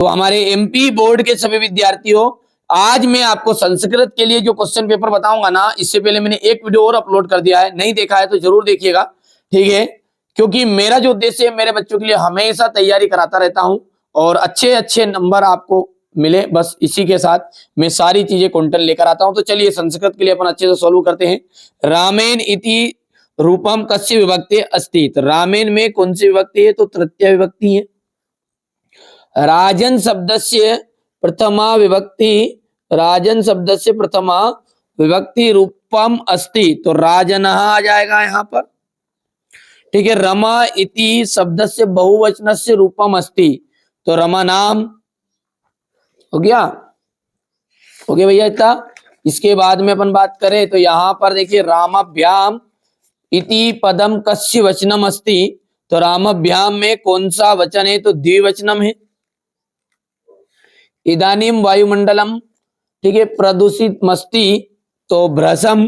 तो हमारे MP board के सभी विद्यार्थियों, आज मैं आपको संस्कृत के लिए जो क्वेश्चन पेपर बताऊंगा ना, इससे पहले मैंने एक वीडियो और अपलोड कर दिया है, नहीं देखा है तो जरूर देखिएगा, ठीक है। क्योंकि मेरा जो उद्देश्य है, मेरे बच्चों के लिए हमेशा तैयारी कराता रहता हूं और अच्छे अच्छे नंबर आपको मिले, बस इसी के साथ मैं सारी चीजें कंटेंट लेकर आता हूं। तो चलिए संस्कृत के लिए अपन अच्छे से सॉल्व करते हैं। रामेन इति रूपम कस्य विभक्ति अस्ति। तो रामेन में कौन सी विभक्ति है? तो तृतीय विभक्ति है। राजन शब्दस्य प्रथमा विभक्ति, राजन शब्दस्य प्रथमा विभक्ति रूपम अस्ति, तो राजनः आ जाएगा यहां पर, ठीक है। रमा इति शब्दस्य बहुवचनस्य रूपम अस्ति, तो रमा नाम हो गया, हो गया भैया इतना। इसके बाद में अपन बात करें तो यहां पर देखिए रामाभ्याम इति पदम कस्य वचनम अस्ति, तो रामाभ्याम में कौन सा वचन है? तो द्विवचनम है। इदानीम वायुमंडलम, ठीक है, प्रदूषित मस्ती, तो भ्रसम।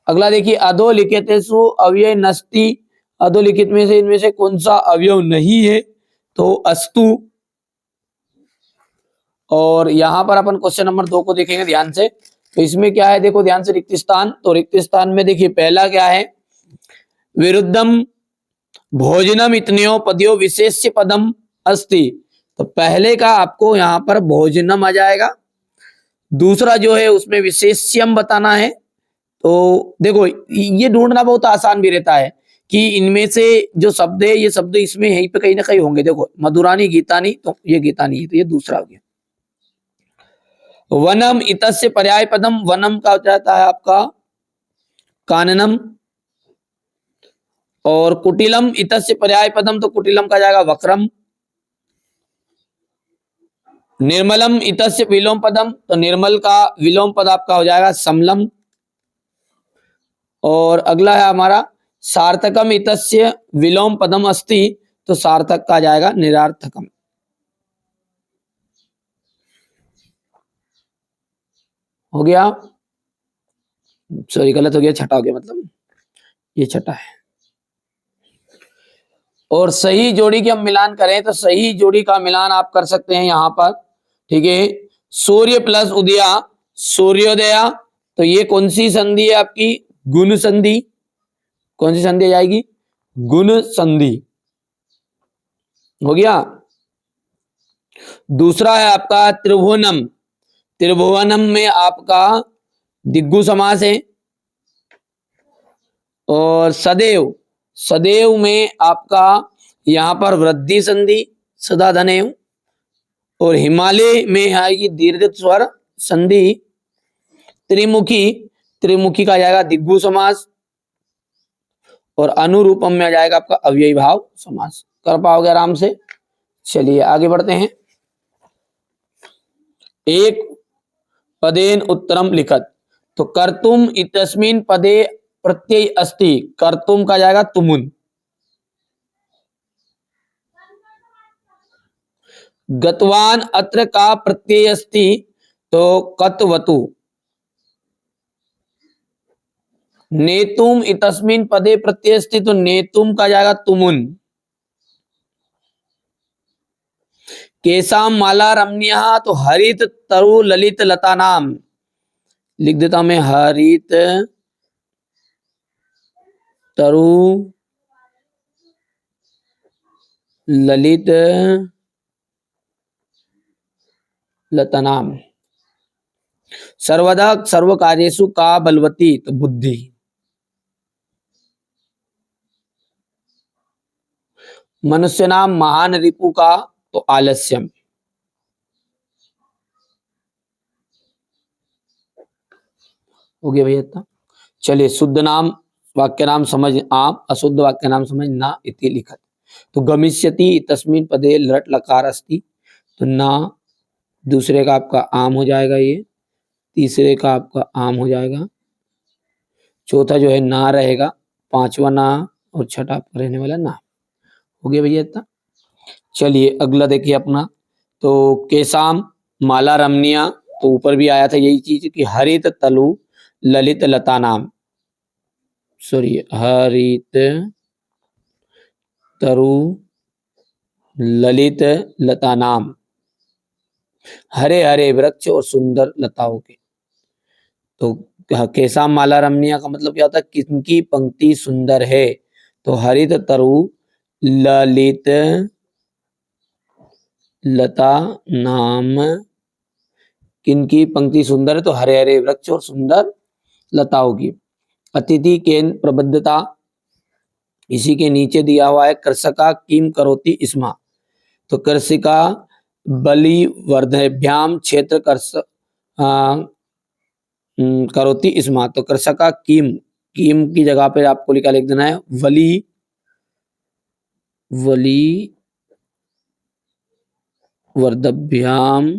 अगला देखिए अधोलिखितेषु अव्यय नस्ति, अधोलिखित में से इनमें से कौन सा अवयव नहीं है? तो अस्तु। और यहां पर अपन क्वेश्चन नंबर 2 को देखेंगे ध्यान से। तो इसमें क्या है, देखो ध्यान से, रिक्त स्थान। तो रिक्त स्थान में देखिए पहला क्या है? विरुद्धम भोजनम इतन्यो पदयो विशेष्य पदम अस्ति, तो पहले का आपको यहां पर भोजनम आ जाएगा। दूसरा जो है उसमें विशेष्यम बताना है। तो देखो ये ढूंढना बहुत आसान भी रहता है कि इनमें से जो शब्द है, ये शब्द इसमें यहीं पे कहीं ना कहीं होंगे। देखो मधुरानी गीतानी, तो ये गीतानी है, तो ये दूसरा हो गया। वनम इतस्य पर्याय पदम, वनम का हो जाता है आपका काननम। और कुटिलम इतस्य पर्याय पदम, तो कुटिलम का जाएगा वक्रम। निर्मलम इतस्य विलोम पदम, तो निर्मल का विलोम पद आपका हो जाएगा समलम। और अगला है हमारा सार्थकम इतस्य विलोम पदम अस्ति, तो सार्थक का जाएगा निरार्थकम। हो गया, सॉरी गलत हो गया, छठा हो गया, मतलब ये छठा है। और सही जोड़ी की हम मिलान करें तो सही जोड़ी का मिलान आप कर सकते हैं यहां पर, ठीक है। सूर्य प्लस उदया, सूर्योदया, तो ये कौन सी संधि है आपकी? गुण संधि। कौन सी संधि आ जाएगी? गुण संधि। हो गया। दूसरा है आपका त्रिभुवनम, त्रिभुवनम में आपका दिग्गु समास है। और सदैव, सदैव में आपका यहां पर वृद्धि संधि, सदा धनेव। और हिमालय में आएगी दीर्घ स्वर संधि। त्रिमुखी, त्रिमुखी का जाएगा दिग्गु समास। और अनुरूपम में आ जाएगा आपका अव्ययी भाव समास। कर पाओगे आराम से। चलिए आगे बढ़ते हैं। एक पदेन उत्तरम लिखत, तो कर्तुम इतस्मिन पदे प्रत्यय अस्ति, कर्तुम का जाएगा तुमुन। गतवान अत्र का प्रत्यय अस्ति, तो कतवतु। नेतुम इतस्मिन पदे प्रत्यय अस्ति, तो नेतुम का जाएगा तुमुन। केशाम माला रमणीय, तो हरित तरु ललित लता नाम। लिख देता हूं मैं, हरित तरु ललित लता नाम। सर्वदा सर्व कार्येषु का बलवती, तो बुद्धि। मनुष्य नाम महान रिपु का, तो आलस्यम। हो गया भैया इतना। चलिए शुद्ध नाम वाक्य नाम समझ आम, अशुद्ध वाक्य नाम समझ ना इति लिखत। तो गमिष्यति तस्मिन पदे लट लकार अस्ति, तो ना दूसरे का आपका आम हो जाएगा, ये तीसरे का आपका आम हो जाएगा, चौथा जो है ना रहेगा, पांचवा ना, और छठा आपका रहने वाला ना। हो गया भैया इतना। चलिए अगला देखिए अपना, तो केसाम माला रमणीय, तो ऊपर भी आया था यही चीज कि हरित तलु ललित लता नाम, सॉरी हरित तरु ललित लता नाम, हरे हरे वृक्ष और सुंदर लताओं के। तो कैसा माला रमणीय का मतलब क्या होता है, किनकी पंक्ति सुंदर है। तो हरित तरु ललित लता नाम, किनकी पंक्ति सुंदर है, तो हरे हरे वृक्ष और सुंदर लताओं की। अतिथि केन प्रबद्धता, इसी के नीचे दिया हुआ है कृषका किम करोति स्मा। तो कृषिका बलिवर्धभ्याम क्षेत्र करोति स्मा। तो कृषका किम, किम की जगह पे आपको लिख देना है वली, वली वर्धभ्याम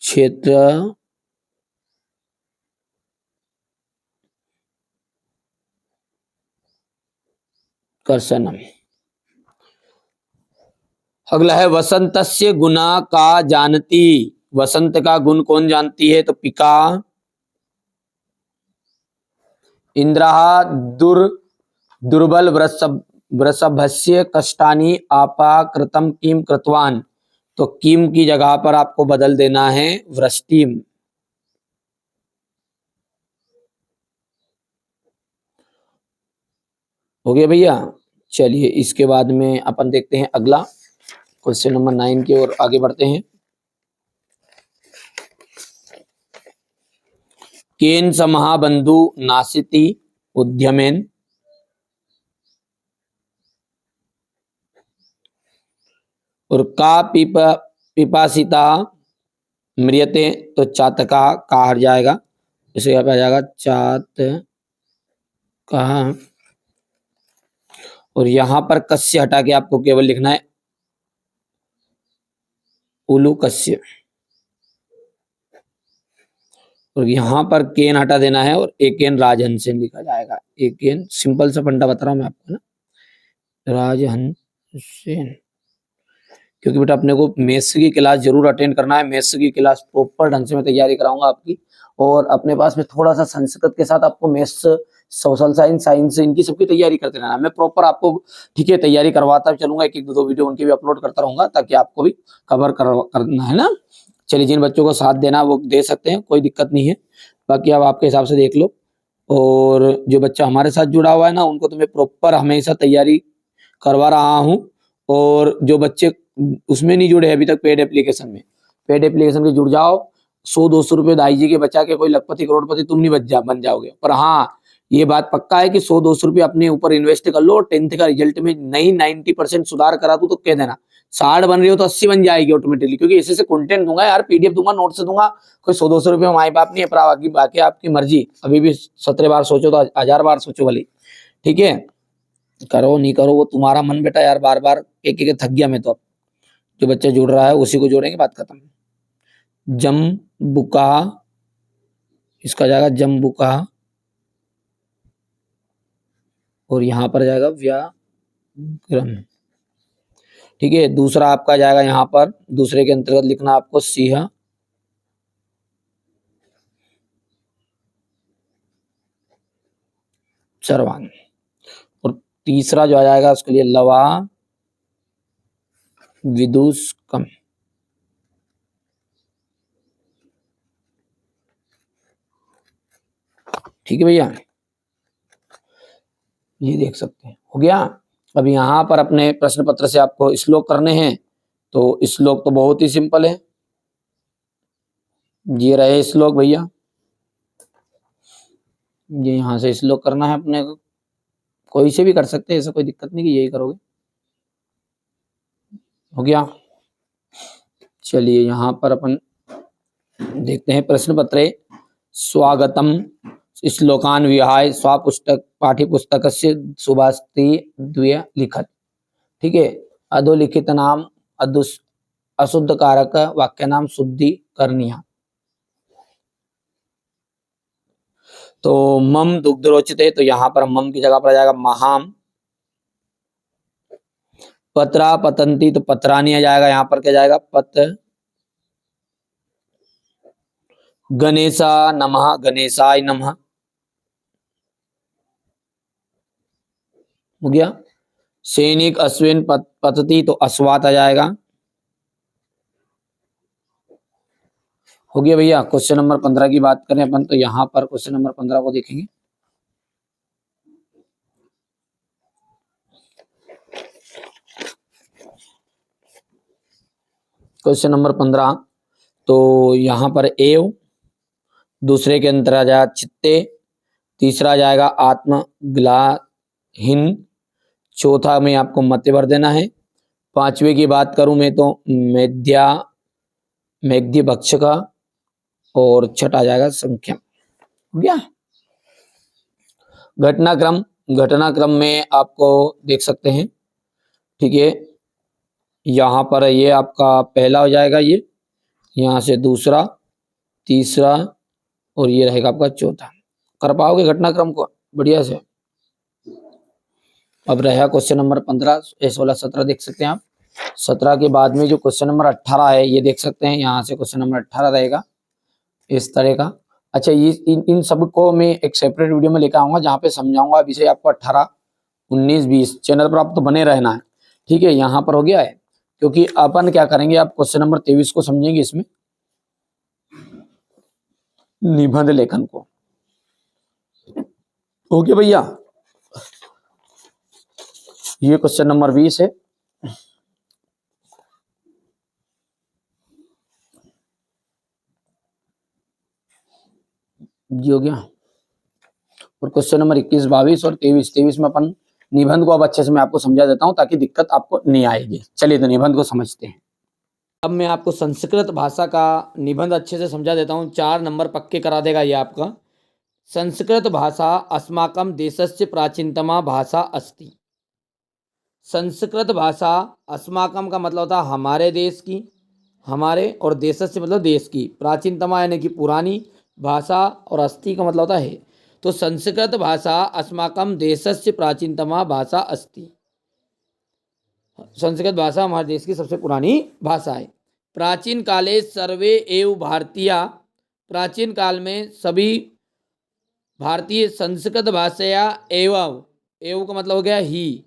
क्षेत्र कर्षणम। अगला है वसंतस्य गुना का जानती, वसंत का गुण कौन जानती है, तो पिका इंद्रहा दुर्बल वृषभस्य कष्टानि आपाकृतम किम कृतवान। तो किम की जगह पर आपको बदल देना है वृष्टिम। हो गया भैया। चलिए इसके बाद में अपन देखते हैं अगला क्वेश्चन नंबर 9 की ओर आगे बढ़ते हैं। केन समहाबंधु नासिति उद्यमेन, और का पिपासिता मृयते, तो चातका का हट जाएगा, इसे यहाँ पे आ जाएगा चात का। और यहां पर कस्य हटा के आपको केवल लिखना है उलू कस्य, और यहां पर केन हटा देना है और एकेन राजहंस लिखा जाएगा। एकेन सिंपल सा फंडा बता रहा हूं मैं आपको ना, राजहंस। क्योंकि बेटा अपने को मैथ्स की क्लास जरूर अटेंड करना है, मैथ्स की क्लास प्रॉपर ढंग से मैं तैयारी कराऊंगा आपकी। और अपने पास में थोड़ा सा संस्कृत के साथ आपको मैथ्स, सोशल साइंस, साइंस, इनकी सबकी तैयारी करते रहना। मैं प्रॉपर आपको ठीक है तैयारी करवाता चलूंगा, एक एक दो वीडियो उनकी भी अपलोड करता रहूंगा ताकि आपको भी कवर करना है ना। चलिए जिन बच्चों को साथ देना वो दे सकते हैं, कोई दिक्कत नहीं है, बाकी आप आपके हिसाब से देख लो। और जो बच्चा हमारे साथ जुड़ा हुआ है ना, उनको तो मैं प्रॉपर हमेशा तैयारी करवा रहा हूँ। और जो बच्चे उसमें नहीं जुड़े अभी तक पेड एप्लीकेशन में, पेड एप्लीकेशन के जुड़ जाओ। 100-200 रुपए दाई जी के बचा के कोई लखपति करोड़पति तुम नहीं बन जाओगे। पर हाँ ये बात पक्का है कि 100-200 रुपये अपने ऊपर इन्वेस्ट कर लो, 10th का रिजल्ट में नहीं 90% सुधार करा तू तो कह देना 60 बन रही हो तो 80 बन जाएगी ऑटोमेटिकली। क्योंकि ऐसे से कंटेंट दूंगा यार, पीडीएफ दूंगा, नोट से दूंगा। कोई 100-200 रुपये माए बाप नहीं है, पर बाकी आपकी मर्जी। अभी भी 17 बार सोचो तो 1000 बार सोचो भले, ठीक है। करो नहीं करो वो तुम्हारा मन बेटा यार, बार बार एक एक थक गया मैं तो। अब जो बच्चा जुड़ रहा है उसी को जोड़ेंगे, बात खत्म। जम बुका, इसका जाएगा जम बुका, और यहां पर जाएगा व्याग्रम, ठीक है। दूसरा आपका जाएगा यहां पर, दूसरे के अंतर्गत लिखना आपको सिंह सर्वांग। और तीसरा जो आ जाएगा उसके लिए लवा विदुषकम, ठीक है भैया, ये देख सकते हैं हो गया। अब यहां पर अपने प्रश्न पत्र से आपको श्लोक करने हैं, तो श्लोक तो बहुत ही सिंपल है। ये रहे श्लोक भैया, ये यहां से श्लोक करना है अपने को, कोई से भी कर सकते हैं, ऐसा कोई दिक्कत नहीं कि यही करोगे। हो गया। चलिए यहां पर अपन देखते हैं प्रश्न पत्र। स्वागतम श्लोकान विहाय स्वपुस्तक पाठ्य पुस्तक से सुभाषिती द्वय लिखत, ठीक है। अधोलिखित नाम अशुद्ध कारक वाक्य नाम शुद्धि करनिया। तो मम दुग्ध रोचते, तो यहां पर मम की जगह पर आ जाएगा महाम। पत्रा पतंती, तो पत्रानी आ जाएगा, यहां पर क्या जाएगा पत। गणेशा नमः, गणेशाय नमः। हो गया। सैनिक अश्विन पतति तो अश्वात आ जाएगा। हो गया भैया। क्वेश्चन नंबर 15 की बात करें अपन तो यहां पर क्वेश्चन नंबर 15 को देखेंगे। क्वेश्चन नंबर 15 तो यहां पर एव, दूसरे के अंतर आ जाएगा चित्ते, तीसरा आ जाएगा आत्म ग्लाहिन, चौथा में आपको मध्य भर देना है। पांचवे की बात करूं मैं तो मेघ्य भक्ष का, और छठा आ जाएगा संख्या। हो गया। घटनाक्रम में आपको देख सकते हैं, ठीक है। यहाँ पर ये आपका पहला हो जाएगा, ये यहाँ से दूसरा, तीसरा, और ये रहेगा आपका चौथा। कर पाओगे घटनाक्रम को बढ़िया से। अब रहेगा क्वेश्चन नंबर 15, 16, 17 देख सकते हैं आप। 17 के बाद में जो क्वेश्चन नंबर 18 है ये देख सकते हैं, यहाँ से क्वेश्चन नंबर 18 रहेगा इस तरह का। अच्छा, ये इन सब को मैं एक सेपरेट वीडियो में लेकर आऊंगा जहाँ पे समझाऊंगा विषय आपको 18, 19, 20। चैनल पर आप तो बने रहना है, ठीक है। यहाँ पर हो गया है, क्योंकि अपन क्या करेंगे, आप क्वेश्चन नंबर 23 को समझेंगे इसमें, निबंध लेखन को। ओके भैया, ये क्वेश्चन नंबर 20 है। ये हो गया। और क्वेश्चन नंबर 21, 22 और 23 में अपन निबंध को अब अच्छे से मैं आपको समझा देता हूं ताकि दिक्कत आपको नहीं आएगी। चलिए तो निबंध को समझते हैं। अब मैं आपको संस्कृत भाषा का निबंध अच्छे से समझा देता हूं, 4 नंबर पक्के करा देगा ये आपका। संस्कृत भाषा अस्माकं देशस्य प्राचीनतमा भाषा अस्ति। संस्कृत भाषा अस्माकं का मतलब होता है हमारे देश की, हमारे, और देशस्य मतलब देश की, प्राचीनतमा यानी कि पुरानी भाषा, और अस्ति का मतलब होता है। तो संस्कृत भाषा अस्माकं देशस्य प्राचीनतमा भाषा अस्ति। संस्कृत भाषा हमारे देश की सबसे पुरानी भाषा है। प्राचीन काले सर्वे एव भारतीया, प्राचीन काल में सभी भारतीय संस्कृत भाषाया एवं, एवं का मतलब हो गया ही,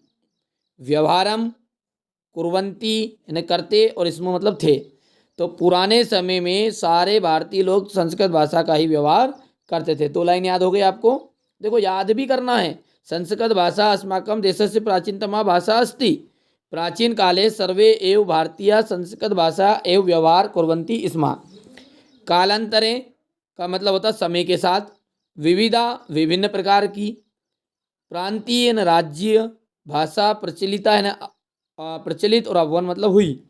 व्यवहारम कुर्वन्ति यानी करते, और इसमें मतलब थे। तो पुराने समय में सारे भारतीय लोग संस्कृत भाषा का ही व्यवहार करते थे। 2 लाइन याद हो गई आपको, देखो याद भी करना है। संस्कृत भाषा अस्माकं देशस्य प्राचीनतमा भाषा अस्ति। प्राचीन काले सर्वे एव भारतीय संस्कृत भाषा एव व्यवहार कुर्वन्ति स्म। कालांतरे का मतलब होता समय के साथ, विविधा विभिन्न प्रकार की, प्रांतीय न राज्य भाषा प्रचलिता है ना, प्रचलित, और अवन मतलब हुई।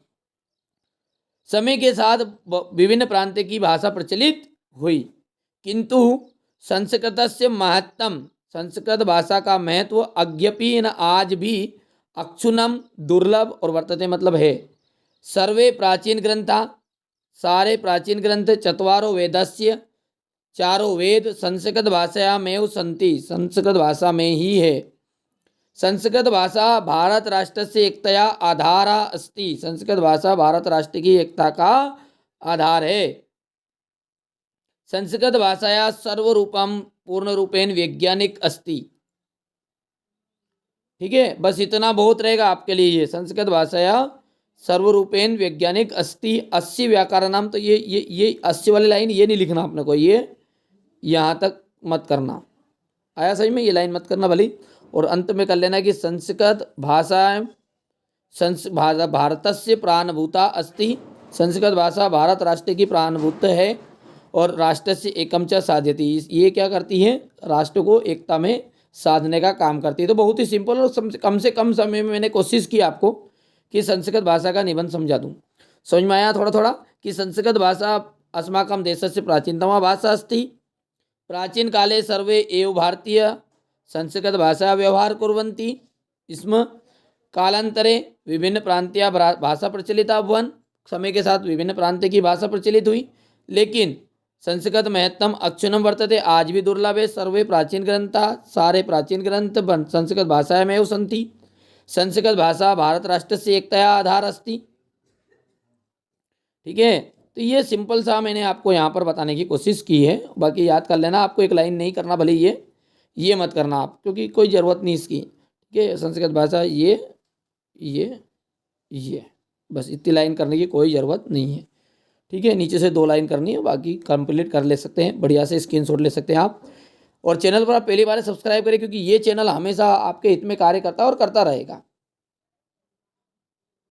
समय के साथ विभिन्न प्रांत की भाषा प्रचलित हुई, किंतु संस्कृतस्य महत्तम, संस्कृत भाषा का महत्व अज्ञपि न आज भी अक्षुणम दुर्लभ और वर्तते मतलब है। सर्वे प्राचीन ग्रंथा, सारे प्राचीन ग्रंथ, चत्वारो वेदस्य, चारों वेद संस्कृत भाषा में सन्ति, संस्कृत भाषा में ही है। संस्कृत भाषा भारत राष्ट्र से एकतया आधारा अस्ति। संस्कृत भाषा भारत राष्ट्र की एकता का आधार है। संस्कृत भाषाया सर्वरूपम पूर्ण रूपेण वैज्ञानिक अस्ति। ठीक है, बस इतना बहुत रहेगा आपके लिए। ये संस्कृत भाषाया सर्वरूपेण वैज्ञानिक अस्ति। 80 व्याकरणम, तो ये 80 वाली लाइन ये नहीं लिखना अपने को, ये यहाँ तक मत करना। आया सही में, ये लाइन मत करना भली। और अंत में कर लेना कि संस्कृत भाषा भारतस्य प्राणभूता अस्ति। संस्कृत भाषा भारत राष्ट्र की प्राणभूत है, और राष्ट्र से एकम च साध्यति, ये क्या करती है, राष्ट्र को एकता में साधने का काम करती है। तो बहुत ही सिंपल और कम से कम समय में मैंने कोशिश की आपको कि संस्कृत भाषा का निबंध समझा दूँ। समझ में आया थोड़ा थोड़ा कि संस्कृत भाषा अस्माकं देशस्य प्राचीनतमा भाषा अस्ति। प्राचीन काले सर्वे एव भारतीय संस्कृत भाषा व्यवहार कुर्वन्ति स्म। कालांतरे विभिन्न प्रांतीय भाषा प्रचलित अभवन्, समय के साथ विभिन्न प्रांत की भाषा प्रचलित हुई, लेकिन संस्कृत महत्तम अक्षुणम वर्तते, आज भी दुर्लभ है। सर्वे प्राचीन ग्रंथा, सारे प्राचीन ग्रंथ संस्कृत भाषा में एव सन्ति। संस्कृत भाषा भारत राष्ट्र से एकतया आधार अस्ति। ठीक है, तो ये सिंपल सा मैंने आपको यहाँ पर बताने की कोशिश की है। बाकी याद कर लेना, आपको एक लाइन नहीं करना भले, ये मत करना आप, क्योंकि कोई ज़रूरत नहीं इसकी। कि संस्कृत भाषा ये बस इतनी लाइन करने की कोई ज़रूरत नहीं है। ठीक है, नीचे से 2 लाइन करनी है, बाकी कंप्लीट कर ले सकते हैं, बढ़िया से स्क्रीनशॉट ले सकते हैं आप। और चैनल पर आप पहली बार सब्सक्राइब करें, क्योंकि ये चैनल हमेशा आपके हित में कार्य करता है और करता रहेगा।